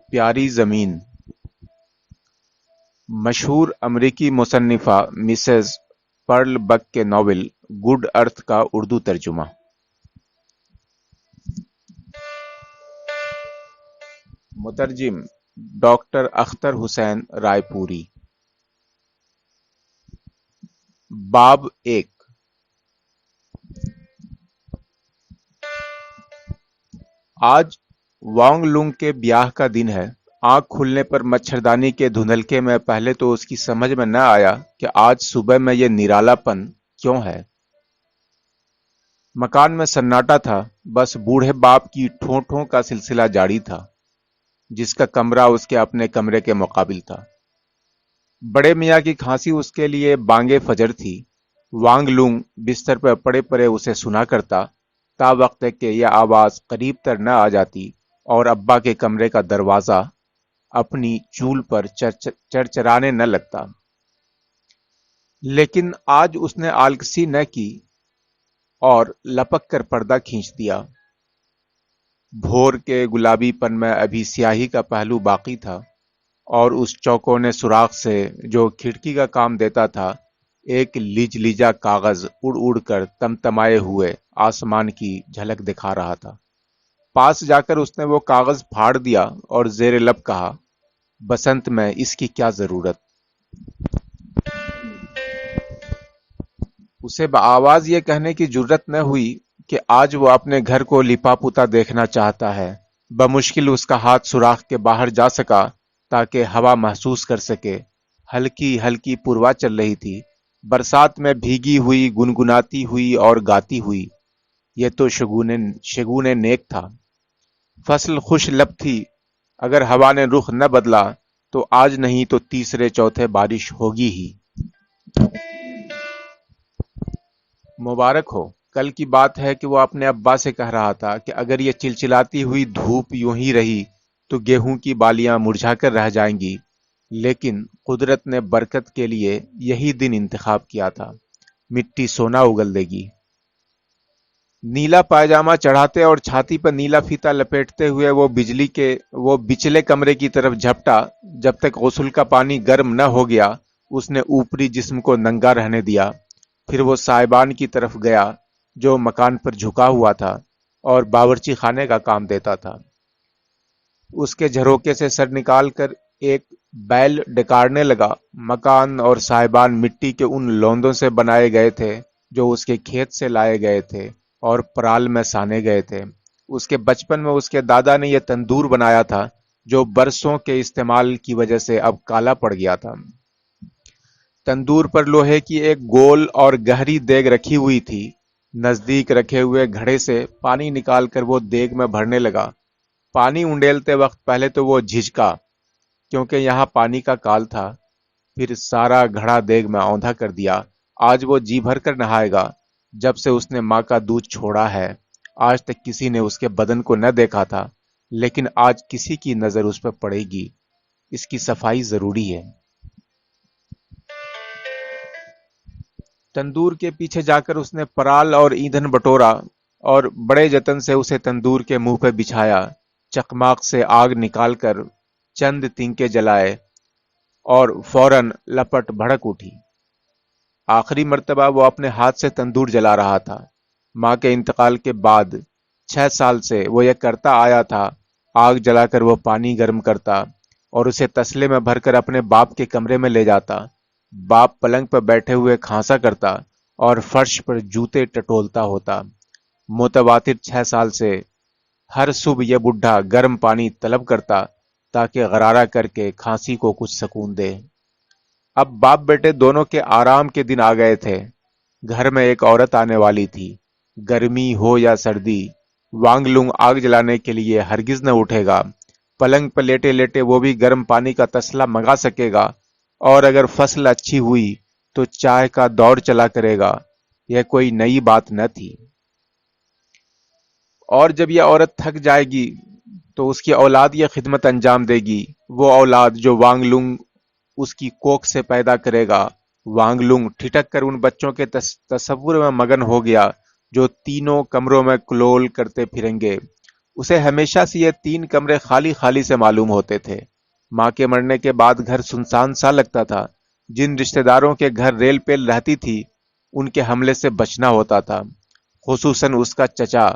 پیاری زمین مشہور امریکی مصنفہ مسز پرل بک کے ناول گڈ ارتھ کا اردو ترجمہ۔ مترجم ڈاکٹر اختر حسین رائے پوری۔ باب ایک۔ آج وانگ لونگ کے بیاہ کا دن ہے۔ آنکھ کھلنے پر مچھردانی کے دھندلکے میں پہلے تو اس کی سمجھ میں نہ آیا کہ آج صبح میں یہ نرالا پن کیوں ہے۔ مکان میں سناٹا تھا، بس بوڑھے باپ کی ٹھوں ٹھوں کا سلسلہ جاری تھا، جس کا کمرہ اس کے اپنے کمرے کے مقابل تھا۔ بڑے میاں کی کھانسی اس کے لیے بانگ فجر تھی۔ وانگ لونگ بستر پر پڑے پڑے اسے سنا کرتا، تا وقت کہ یہ آواز قریب تر نہ آ جاتی اور ابا کے کمرے کا دروازہ اپنی چول پر چرچرانے نہ لگتا۔ لیکن آج اس نے آلکسی نہ کی اور لپک کر پردہ کھینچ دیا۔ بھور کے گلابی پن میں ابھی سیاہی کا پہلو باقی تھا، اور اس چوکونے سوراخ سے جو کھڑکی کا کام دیتا تھا ایک لیج لیجا کاغذ اڑ اڑ کر تمتمائے ہوئے آسمان کی جھلک دکھا رہا تھا۔ پاس جا کر اس نے وہ کاغذ پھاڑ دیا اور زیر لب کہا، بسنت میں اس کی کیا ضرورت؟ اسے بآواز یہ کہنے کی جرت نہ ہوئی کہ آج وہ اپنے گھر کو لپا پوتا دیکھنا چاہتا ہے۔ بمشکل اس کا ہاتھ سوراخ کے باہر جا سکا تاکہ ہوا محسوس کر سکے۔ ہلکی ہلکی پروا چل رہی تھی، برسات میں بھیگی ہوئی، گنگناتی ہوئی اور گاتی ہوئی۔ یہ تو شگون نیک تھا۔ فصل خوش لب تھی۔ اگر ہوا نے رخ نہ بدلا تو آج نہیں تو تیسرے چوتھے بارش ہوگی ہی۔ مبارک ہو۔ کل کی بات ہے کہ وہ اپنے ابا سے کہہ رہا تھا کہ اگر یہ چلچلاتی ہوئی دھوپ یوں ہی رہی تو گیہوں کی بالیاں مرجھا کر رہ جائیں گی، لیکن قدرت نے برکت کے لیے یہی دن انتخاب کیا تھا۔ مٹی سونا اگل دے گی۔ نیلا پائجامہ چڑھاتے اور چھاتی پر نیلا فیتا لپیٹتے ہوئے وہ بچلے کمرے کی طرف جھپٹا۔ جب تک غسل کا پانی گرم نہ ہو گیا اس نے اوپری جسم کو ننگا رہنے دیا۔ پھر وہ سائبان کی طرف گیا جو مکان پر جھکا ہوا تھا اور باورچی خانے کا کام دیتا تھا۔ اس کے جھروکے سے سر نکال کر ایک بیل ڈکارنے لگا۔ مکان اور سائبان مٹی کے ان لوندوں سے بنائے گئے تھے جو اس کے کھیت سے لائے گئے تھے اور پرال میں سانے گئے تھے۔ اس کے بچپن میں اس کے دادا نے یہ تندور بنایا تھا جو برسوں کے استعمال کی وجہ سے اب کالا پڑ گیا تھا۔ تندور پر لوہے کی ایک گول اور گہری دیگ رکھی ہوئی تھی۔ نزدیک رکھے ہوئے گھڑے سے پانی نکال کر وہ دیگ میں بھرنے لگا۔ پانی انڈیلتے وقت پہلے تو وہ جھجکا کیونکہ یہاں پانی کا کال تھا، پھر سارا گھڑا دیگ میں اوندھا کر دیا۔ آج وہ جی بھر کر نہائے گا۔ جب سے اس نے ماں کا دودھ چھوڑا ہے آج تک کسی نے اس کے بدن کو نہ دیکھا تھا، لیکن آج کسی کی نظر اس پر پڑے گی۔ اس کی صفائی ضروری ہے۔ تندور کے پیچھے جا کر اس نے پرال اور ایندھن بٹورا اور بڑے جتن سے اسے تندور کے منہ پہ بچھایا۔ چکماق سے آگ نکال کر چند تنکے جلائے اور فوراً لپٹ بھڑک اٹھی۔ آخری مرتبہ وہ اپنے ہاتھ سے تندور جلا رہا تھا۔ ماں کے انتقال کے بعد 6 سال سے وہ یہ کرتا آیا تھا۔ آگ جلا کر وہ پانی گرم کرتا اور اسے تسلے میں بھر کر اپنے باپ کے کمرے میں لے جاتا۔ باپ پلنگ پر بیٹھے ہوئے کھانسا کرتا اور فرش پر جوتے ٹٹولتا ہوتا۔ متواتر 6 سال سے ہر صبح یہ بڈھا گرم پانی طلب کرتا تاکہ غرارہ کر کے کھانسی کو کچھ سکون دے۔ اب باپ بیٹے دونوں کے آرام کے دن آ گئے تھے۔ گھر میں ایک عورت آنے والی تھی۔ گرمی ہو یا سردی وانگ لونگ آگ جلانے کے لیے ہرگز نہ اٹھے گا۔ پلنگ پر لیٹے لیٹے وہ بھی گرم پانی کا تسلا منگا سکے گا، اور اگر فصل اچھی ہوئی تو چائے کا دور چلا کرے گا۔ یہ کوئی نئی بات نہ تھی۔ اور جب یہ عورت تھک جائے گی تو اس کی اولاد یہ خدمت انجام دے گی، وہ اولاد جو وانگ لونگ اس کی کوکھ سے پیدا کرے گا۔ وانگ لونگ ٹھٹک کر ان بچوں کے تصور میں مگن ہو گیا جو تینوں کمروں میں کلول کرتے پھریں گے۔ اسے ہمیشہ سے یہ 3 کمرے خالی خالی سے معلوم ہوتے تھے۔ ماں کے مرنے کے بعد گھر سنسان سا لگتا تھا۔ جن رشتہ داروں کے گھر ریل پیل رہتی تھی ان کے حملے سے بچنا ہوتا تھا، خصوصاً اس کا چچا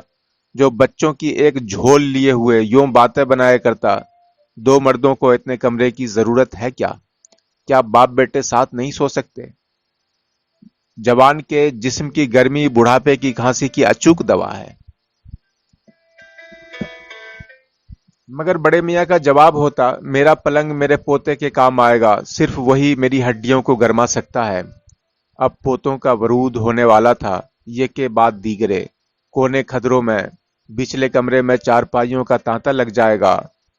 جو بچوں کی ایک جھول لیے ہوئے یوں باتیں بنایا کرتا: 2 مردوں کو اتنے کمرے کی ضرورت ہے کیا؟ کیا باپ بیٹے ساتھ نہیں سو سکتے؟ جوان کے جسم کی گرمی بڑھاپے کی کھانسی کی اچوک دوا ہے۔ مگر بڑے میاں کا جواب ہوتا: میرا پلنگ میرے پوتے کے کام آئے گا، صرف وہی میری ہڈیوں کو گرما سکتا ہے۔ اب پوتوں کا ورود ہونے والا تھا، یہ کے بعد دیگرے کونے کھدروں میں بچلے کمرے میں چارپائیوں کا تانتا لگ جائے گا۔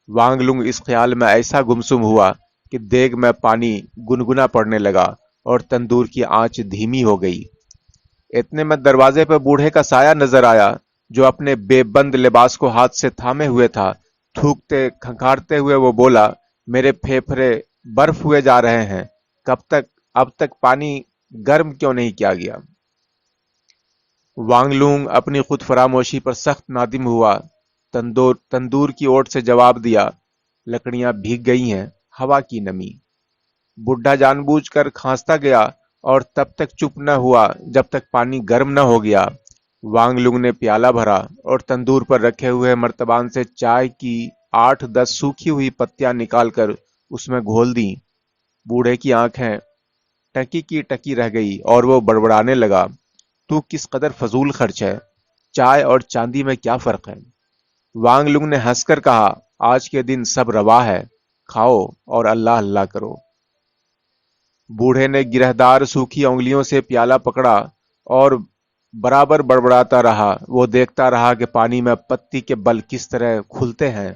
وانگ لنگ اس خیال میں ایسا گمسم ہوا کہ دیگ میں پانی گنگنا پڑنے لگا اور تندور کی آنچ دھیمی ہو گئی۔ اتنے میں دروازے پہ بوڑھے کا سایہ نظر آیا جو اپنے بے بند لباس کو ہاتھ سے تھامے ہوئے تھا۔ تھوکتے کھنکھارتے ہوئے وہ بولا: میرے پھیپھڑے برف ہوئے جا رہے ہیں، اب تک پانی گرم کیوں نہیں کیا گیا؟ وانگ لونگ اپنی خود فراموشی پر سخت نادم ہوا۔ تندور کی اوٹ سے جواب دیا: لکڑیاں بھیگ گئی ہیں، ہوا کی نمی۔ بڈھا جان بوجھ کر کھانستا گیا اور تب تک چپ نہ ہوا جب تک پانی گرم نہ ہو گیا۔ وانگ لونگ نے پیالہ بھرا اور تندور پر رکھے ہوئے مرتبان سے چائے کی 8-10 سوکھی ہوئی پتیاں نکال کر اس میں گھول دیں۔ بوڑھے کی آنکھیں ٹکی کی ٹکی رہ گئی اور وہ بڑبڑانے لگا: تو کس قدر فضول خرچ ہے، چائے اور چاندی میں کیا فرق ہے؟ وانگ لونگ نے ہنس کر کہا: آج کے دن سب روا ہے، کھاؤ اور اللہ اللہ کرو۔ بوڑھے نے گرہدار سوکھی انگلیوں سے پیالہ پکڑا اور برابر بڑبڑاتا رہا۔ وہ دیکھتا رہا کہ پانی میں پتی کے بل کس طرح کھلتے ہیں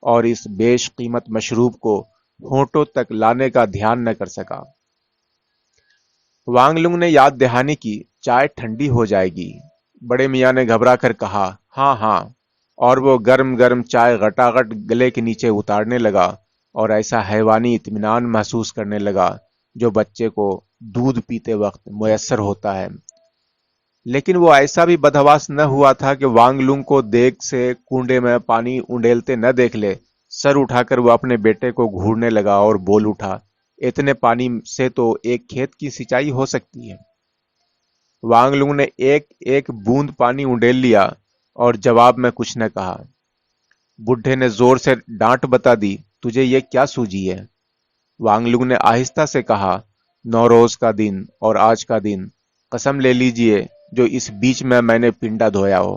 اور اس بیش قیمت مشروب کو ہونٹوں تک لانے کا دھیان نہ کر سکا۔ وانگ لونگ نے یاد دہانی کی: چائے ٹھنڈی ہو جائے گی۔ بڑے میاں نے گھبرا کر کہا: ہاں ہاں، اور وہ گرم گرم چائے غٹا غٹ گلے کے نیچے اتارنے لگا اور ایسا حیوانی اطمینان محسوس کرنے لگا جو بچے کو دودھ پیتے وقت میسر ہوتا ہے۔ لیکن وہ ایسا بھی بدحواس نہ ہوا تھا کہ وانگ لونگ کو دیگ سے کنڈے میں پانی انڈیلتے نہ دیکھ لے۔ سر اٹھا کر وہ اپنے بیٹے کو گھورنے لگا اور بول اٹھا: اتنے پانی سے تو ایک کھیت کی سینچائی ہو سکتی ہے۔ وانگ لونگ نے ایک ایک بوند پانی انڈیل لیا اور جواب میں کچھ نہ کہا۔ بڈھے نے زور سے ڈانٹ بتا دی: تجھے یہ کیا سوجی ہے؟ وانگ لونگ نے آہستہ سے کہا: نوروز کا دن اور آج کا دن، قسم لے لیجئے جو اس بیچ میں نے پنڈا دھویا ہو۔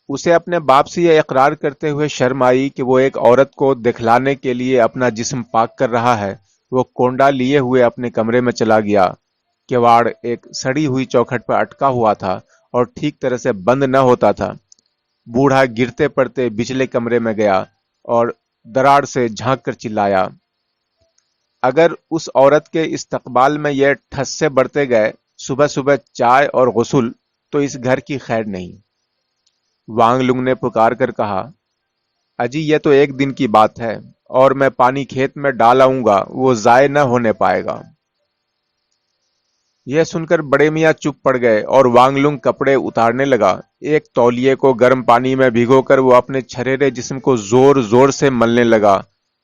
اسے اپنے باپ سے یہ اقرار کرتے ہوئے شرم آئی کہ وہ ایک عورت کو دکھلانے کے لیے اپنا جسم پاک کر رہا ہے۔ وہ کونڈا لیے ہوئے اپنے کمرے میں چلا گیا۔ کیواڑ ایک سڑی ہوئی چوکھٹ پر اٹکا ہوا تھا اور ٹھیک طرح سے بند نہ ہوتا تھا۔ بوڑھا گرتے پڑتے بچلے کمرے میں گیا اور دراڑ سے جھانک کر چلایا: اگر اس عورت کے استقبال میں یہ ٹھسے بڑھتے گئے، صبح صبح چائے اور غسل، تو اس گھر کی خیر نہیں۔ وانگ لونگ نے پکار کر کہا: اجی یہ تو ایک دن کی بات ہے، اور میں پانی کھیت میں ڈال آؤں گا، وہ ضائع نہ ہونے پائے گا۔ یہ سن کر بڑے میاں چپ پڑ گئے اور وانگ لونگ کپڑے اتارنے لگا۔ ایک تولیے کو گرم پانی میں بھگو کر وہ اپنے چھریرے جسم کو زور زور سے ملنے لگا۔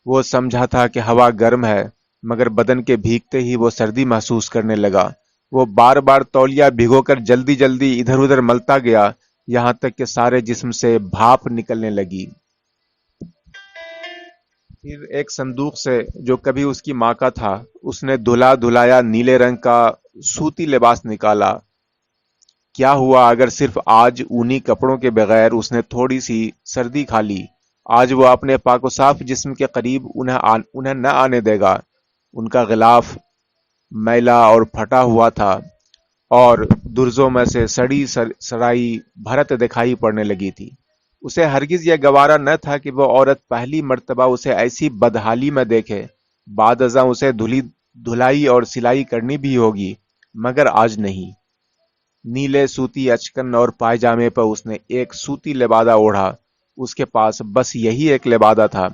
وہ سمجھا تھا کہ ہوا گرم ہے، مگر بدن کے بھیگتے ہی وہ سردی محسوس کرنے لگا۔ وہ بار بار تولیہ بھگو کر جلدی جلدی ادھر ادھر ملتا گیا، یہاں تک کہ سارے جسم سے بھاپ نکلنے لگی۔ پھر ایک صندوق سے جو کبھی اس کی ماں کا تھا، اس نے دھلا دھلایا نیلے رنگ کا سوتی لباس نکالا۔ کیا ہوا اگر صرف آج اونی کپڑوں کے بغیر اس نے تھوڑی سی سردی کھا لی؟ آج وہ اپنے پاک و صاف جسم کے قریب انہیں نہ آنے دے گا۔ ان کا غلاف میلا اور پھٹا ہوا تھا اور درزوں میں سے سڑی سرائی بھرت دکھائی پڑنے لگی تھی۔ اسے ہرگز یہ گوارا نہ تھا کہ وہ عورت پہلی مرتبہ اسے ایسی بدحالی میں دیکھے۔ بعد ازاں اسے دھلائی اور سلائی کرنی بھی ہوگی، مگر آج نہیں۔ نیلے سوتی اچکن اور پائجامے پر اس نے ایک سوتی لبادہ اوڑھا۔ اس کے پاس بس یہی ایک لبادہ تھا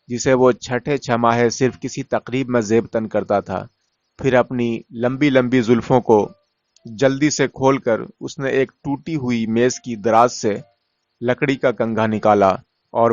جسے وہ چھٹے چھماہے صرف کسی تقریب میں زیب تن کرتا تھا۔ پھر اپنی لمبی لمبی زلفوں کو جلدی سے کھول کر اس نے ایک ٹوٹی ہوئی میز کی دراز سے لکڑی کا کنگھا نکالا اور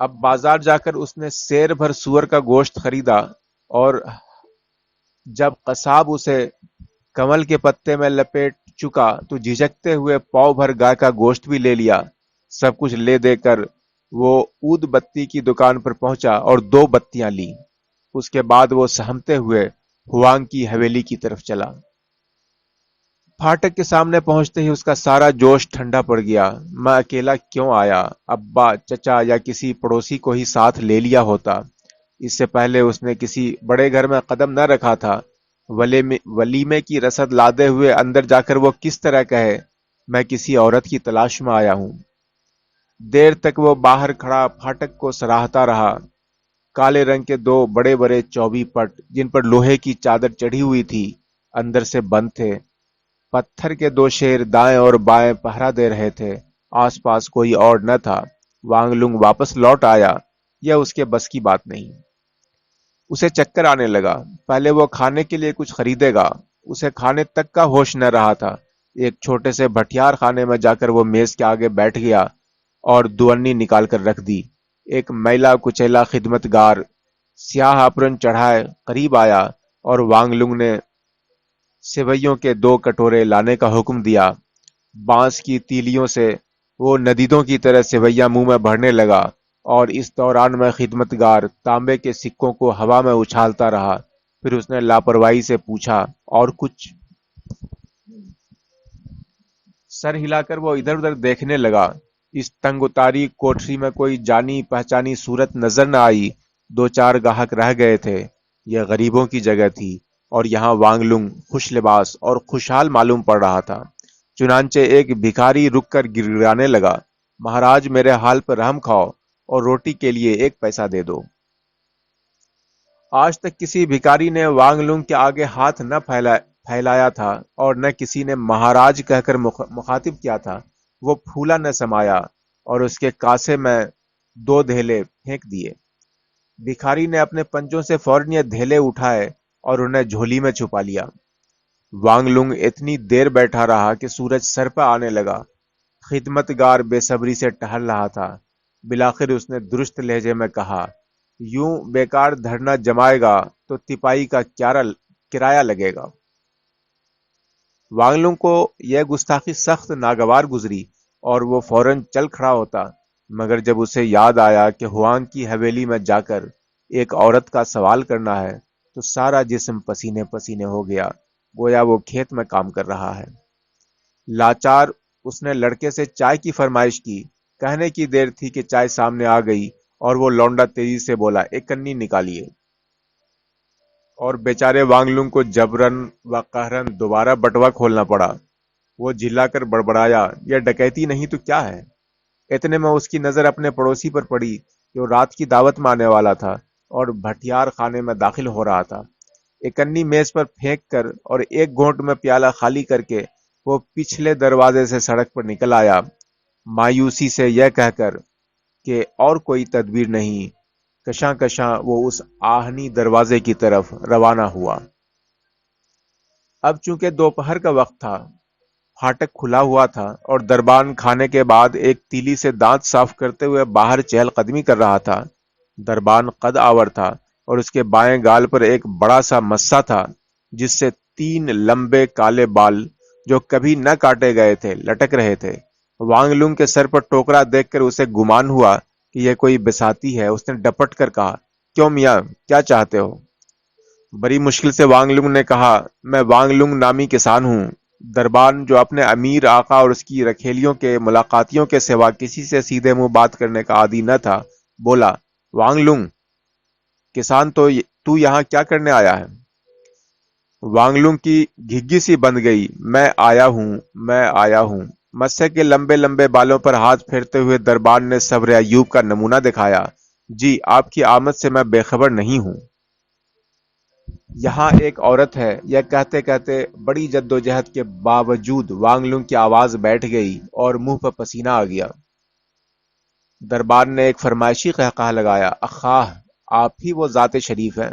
اب بازار جا کر اس نے سیر بھر سور کا گوشت خریدا، اور جب قصاب اسے کمل کے پتے میں لپیٹ چکا تو جھجکتے ہوئے پاؤ بھر گائے کا گوشت بھی لے لیا۔ سب کچھ لے دے کر وہ اود بتی کی دکان پر پہنچا اور 2 بتیاں لی۔ اس کے بعد وہ سہمتے ہوئے ہوانگ کی حویلی کی طرف چلا۔ پھاٹک کے سامنے پہنچتے ہی اس کا سارا جوش ٹھنڈا پڑ گیا۔ میں اکیلا کیوں آیا؟ ابا، چچا یا کسی پڑوسی کو ہی ساتھ لے لیا ہوتا۔ اس سے پہلے اس نے کسی بڑے گھر میں قدم نہ رکھا تھا۔ ولیمے کی رسد لادے ہوئے اندر جا کر وہ کس طرح کہے میں کسی عورت کی تلاش میں آیا ہوں؟ دیر تک وہ باہر کھڑا پھاٹک کو سراہتا رہا۔ کالے رنگ کے 2 بڑے بڑے چوبی پٹ جن پر لوہے کی چادر چڑھی ہوئی تھی اندر سے بند تھے۔ پتھر کے 2 شیر دائیں اور بائیں پہرا دے رہے تھے۔ آس پاس کوئی اور نہ تھا۔ وانگ لنگ واپس لوٹ آیا، یہ اس کے بس کی بات نہیں۔ اسے چکر آنے لگا۔ پہلے وہ کھانے کے لیے کچھ خریدے گا، اسے کھانے تک کا ہوش نہ رہا تھا۔ ایک چھوٹے سے بھٹیار خانے میں جا کر وہ میز کے آگے بیٹھ گیا اور دونی نکال کر رکھ دی۔ ایک میلا کچیلا خدمت گار سیاہ اپرن چڑھائے قریب آیا اور وانگ لنگ نے سیویوں کے 2 کٹورے لانے کا حکم دیا۔ بانس کی تیلیوں سے وہ ندیدوں کی طرح سیویاں منہ میں بھرنے لگا، اور اس دوران میں خدمت گار تانبے کے سکوں کو ہوا میں اچھالتا رہا۔ پھر اس نے لاپرواہی سے پوچھا، اور کچھ؟ سر ہلا کر وہ ادھر ادھر دیکھنے لگا۔ اس تنگ و تاریک کوٹری میں کوئی جانی پہچانی صورت نظر نہ آئی۔ 2 4 گاہک رہ گئے تھے۔ یہ غریبوں کی جگہ تھی، اور یہاں وانگ لنگ خوش لباس اور خوشحال معلوم پڑ رہا تھا۔ چنانچہ ایک بھکاری رک کر گڑگڑانے لگا، مہاراج میرے حال پر رحم کھاؤ اور روٹی کے لیے 1 پیسہ دے دو۔ آج تک کسی بھکاری نے وانگ لنگ کے آگے ہاتھ نہ پھیلایا تھا، اور نہ کسی نے مہاراج کہہ کر مخاطب کیا تھا۔ وہ پھولا نہ سمایا اور اس کے کاسے میں 2 دھیلے پھینک دیے۔ بھکاری نے اپنے پنجوں سے فوراً یہ دھیلے اٹھائے اور انہیں جھولی میں چھپا لیا۔ وانگ لنگ اتنی دیر بیٹھا رہا کہ سورج سر پہ آنے لگا۔ خدمت گار بے صبری سے ٹہل رہا تھا۔ بلاخر اس نے درست لہجے میں کہا، یوں بیکار دھرنا جمائے گا تو تپائی کا کرایہ لگے گا۔ وانگ لنگ کو یہ گستاخی سخت ناگوار گزری اور وہ فوراً چل کھڑا ہوتا، مگر جب اسے یاد آیا کہ ہوانگ کی حویلی میں جا کر ایک عورت کا سوال کرنا ہے تو سارا جسم پسینے پسینے ہو گیا، گویا وہ کھیت میں کام کر رہا ہے۔ لاچار اس نے لڑکے سے چائے کی فرمائش کی۔ کہنے کی دیر تھی کہ چائے سامنے آ گئی اور وہ لونڈا تیزی سے بولا، 1 کنی نکالیے۔ اور بیچارے وانگ لنگ کو جبرن و قہرن دوبارہ بٹوا کھولنا پڑا۔ وہ جھلا کر بڑبڑایا، یہ ڈکیتی نہیں تو کیا ہے؟ اتنے میں اس کی نظر اپنے پڑوسی پر پڑی جو رات کی دعوت میں آنے والا تھا اور بھٹیار خانے میں داخل ہو رہا تھا۔ 1 کنی میز پر پھینک کر اور ایک گھونٹ میں پیالہ خالی کر کے وہ پچھلے دروازے سے سڑک پر نکل آیا، مایوسی سے یہ کہہ کر کہ اور کوئی تدبیر نہیں۔ کشاں کشاں وہ اس آہنی دروازے کی طرف روانہ ہوا۔ اب چونکہ دوپہر کا وقت تھا، پھاٹک کھلا ہوا تھا اور دربان کھانے کے بعد ایک تیلی سے دانت صاف کرتے ہوئے باہر چہل قدمی کر رہا تھا۔ دربان قد آور تھا اور اس کے بائیں گال پر ایک بڑا سا مسا تھا جس سے 3 لمبے کالے بال جو کبھی نہ کاٹے گئے تھے لٹک رہے تھے۔ وانگ لنگ کے سر پر ٹوکرا دیکھ کر اسے گمان ہوا کہ یہ کوئی بساتی ہے۔ اس نے ڈپٹ کر کہا، کیوں میاں، کیا چاہتے ہو؟ بڑی مشکل سے وانگ لنگ نے کہا، میں وانگ لنگ نامی کسان ہوں۔ دربان جو اپنے امیر آقا اور اس کی رکھیلیوں کے ملاقاتیوں کے سوا کسی سے سیدھے منہ بات کرنے کا عادی نہ تھا، بولا، وانگ لنگ کسان تو یہاں کیا کرنے آیا ہے؟ وانگ لنگ کی گھگی سی بند گئی۔ میں آیا ہوں۔ مسے کے لمبے لمبے بالوں پر ہاتھ پھیرتے ہوئے دربان نے صبر ایوب کا نمونہ دکھایا، جی آپ کی آمد سے میں بے خبر نہیں ہوں۔ یہاں ایک عورت ہے۔ یہ کہتے کہتے بڑی جدوجہد کے باوجود وانگ لنگ کی آواز بیٹھ گئی اور منہ پر پسینہ آ گیا۔ دربان نے ایک فرمائشی قہقہہ لگایا، اخاہ، آپ ہی وہ ذات شریف ہیں۔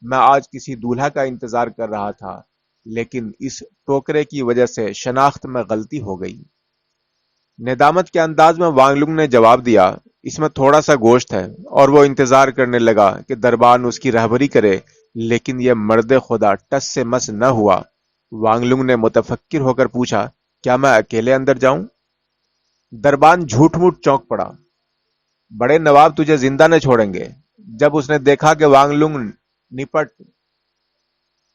میں آج کسی دولہا کا انتظار کر رہا تھا، لیکن اس ٹوکرے کی وجہ سے شناخت میں غلطی ہو گئی۔ ندامت کے انداز میں وانگ لنگ نے جواب دیا، اس میں تھوڑا سا گوشت ہے، اور وہ انتظار کرنے لگا کہ دربان اس کی رہبری کرے، لیکن یہ مرد خدا ٹس سے مس نہ ہوا۔ وانگ لنگ نے متفکر ہو کر پوچھا، کیا میں اکیلے اندر جاؤں؟ دربان جھوٹ موٹ چونک پڑا۔ بڑے نواب تجھے زندہ نہ چھوڑیں گے۔ جب اس نے دیکھا کہ وانگ لنگ نپٹ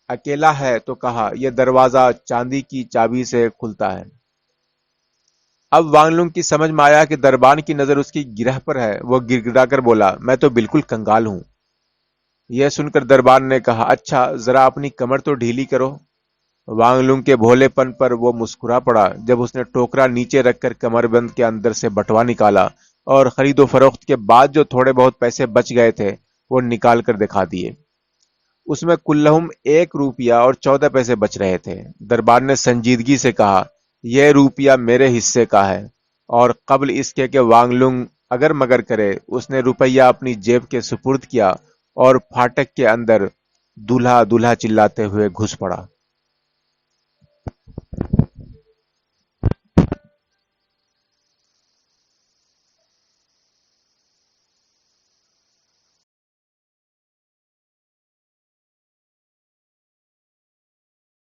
اکیلا ہے تو کہا، یہ دروازہ چاندی کی چابی سے کھلتا ہے۔ اب وانگ لنگ کی سمجھ میں آیا کہ دربان کی نظر اس کی گرہ پر ہے۔ وہ گر گرا کر بولا، میں تو بالکل کنگال ہوں۔ یہ سن کر دربان نے کہا، اچھا ذرا اپنی کمر تو ڈھیلی کرو۔ وانگ لنگ کے بھولے پن پر وہ مسکرا پڑا جب اس نے ٹوکرا نیچے رکھ کر کمر بند کے اندر سے بٹوا نکالا اور خرید و فروخت کے بعد جو تھوڑے بہت پیسے بچ گئے تھے وہ نکال کر دکھا دیے۔ اس میں کلہم 1 روپیہ اور 14 پیسے بچ رہے تھے۔ دربان نے سنجیدگی سے کہا، یہ روپیہ میرے حصے کا ہے، اور قبل اس کے کہ وانگ لنگ اگر مگر کرے، اس نے روپیہ اپنی جیب کے سپرد کیا اور پھاٹک کے اندر دولہا دولہا چلاتے ہوئے گھس پڑا۔